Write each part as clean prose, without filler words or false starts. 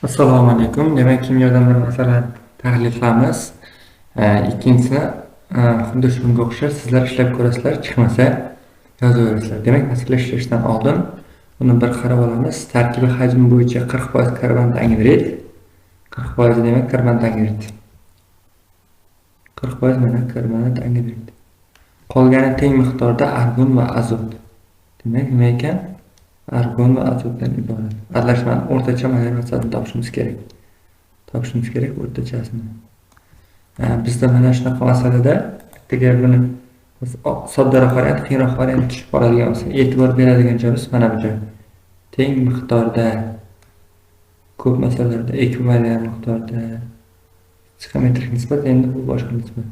Assalomu alaykum. Demak, kimyodan bir masala tahlil qilamiz. Ikkinchisini xuddi shunga o'xshash sizlar ishlab ko'rasizlar, chiqmasa yozaverasizlar. Demak, masala ishlashdan oldin buni bir qarab olamiz. Tarkibi hajmi bo'yicha 40% karbonat angidrid, 40% demak karbonat angidrid. 40% mana karbonat angidrid. Qolgani teng miqdorda argon va azot. Demak, nima ekan? Argon va azotdan iborat. Aralashmani o'rtacha molekulasidan topishimiz kerak o'rtachasini. Bizda mana shunaqa masalada bittaga buni soddaroq variant, qiyinroq variant tushib qoladigan bo'lsa, e'tibor beradigan joyimiz mana bu joy. Teng miqdorda ko'p masalalarda ekvivalent miqdorda psixometrik nisbat, endi bu boshqa nisbat.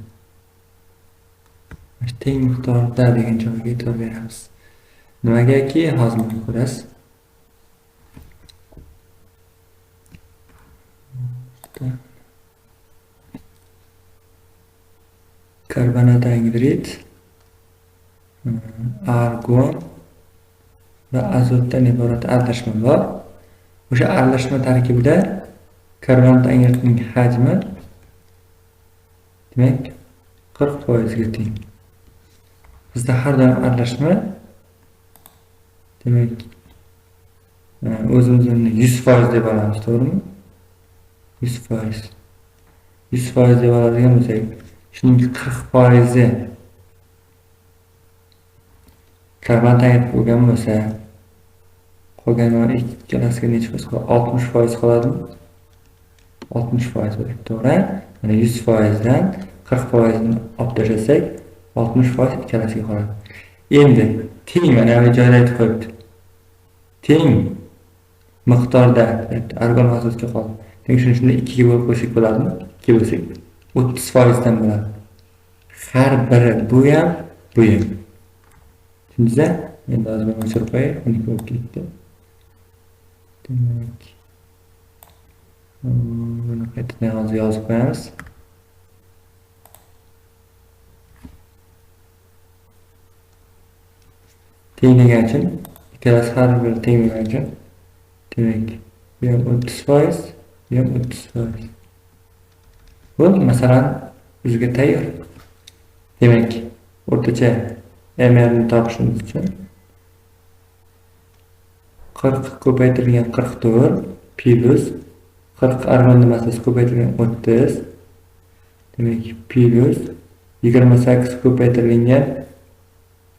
Teng miqdorda degan joyga e'tibor beramiz. Nimagaki hozir ko'rasiz. Karbonat angidrid, argon va azotdan iborat aralashma bor. O'sha aralashma tarkibida karbonat angidridning hajmi demak 40% ga teng. Bizda har doim aralashma demak o'zimizni 100% deb olamiz, to'g'rimi? 100%. 100% deb oladigan bo'lsak, shuning 40% karbonat angidrid bo'lgan bo'lsa, qolgan ikkalasiga necha foiz qoladi? 60% qoladimi? 60% bo'ladi, to'g'ri? Mana 100% dan 40% ni olib tashlasak, 60% ikkalasiga qoladi. Endi teng mana bu joyda aytib qo'yibdi. Teng miqdorda argon va azotga qoldi. Demak, shuni 2 ga bo'lib qo'ysak bo'ladimi? 2 bo'lsak 30% dan bo'ladi. Har biri bu ham. Tushundingizmi? Endi hozir men o'chirib qo'yay, 12 bo'lib ketdi. Demak, buni qaytadan hozir yozib qo'yamiz. Teng degan uchun, ikkalasi har biri teng degan uchun, demak, bu ham 30%, bu ham 30%. Bu masalan bizga tayyor. Demak, o'rtacha MR ni topishimiz uchun 40 ko'paytirilgan 44 plus 40 argon massasi ko'paytirilgan 30, demak plus 28 ko'paytirilgan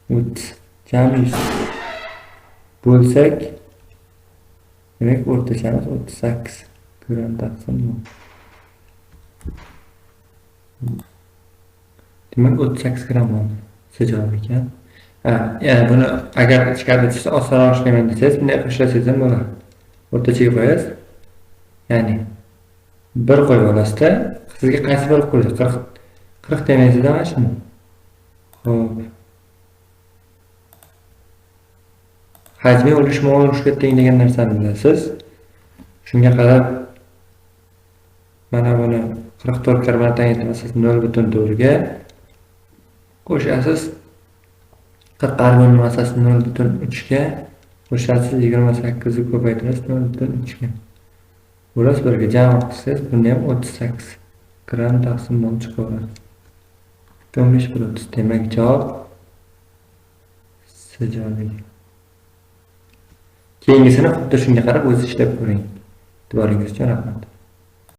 30 jami 100 bo'lsak, demak o'rtachamiz 38 gram taqsim. Demak 38 gram bo'ldi. Javob ekan. Ya'ni buni agar ichkarida chiqsa osonroq ishlayman desangiz, bunday qilsangiz ham bo'ladi. O'rtachaga qo'yasiz. Ya'ni bir qo'yib olasizda, sizga qaysi bir qo'ydi? 40 demaysiz-da mana shuni. Xo'p. Hajmi o'lishga teng degan narsani bilasiz. Shunga qarab mana buni 44 karbonat angidrid massasi 0.4 ga qo'shasiz. 40 argon massasi 0.3 ga qo'shasiz, 28 ni ko'paytirasiz 0.3 ga. Burasi 1 ga jami qilsangiz, bunda ham 38 gram taqsim bo'lib chiqaveradi. 15/30. Demak, javob C javobi. Keyingisini xuddi shunga qarab o'zingiz ishlab ko'ring. E'tiboringiz uchun rahmat.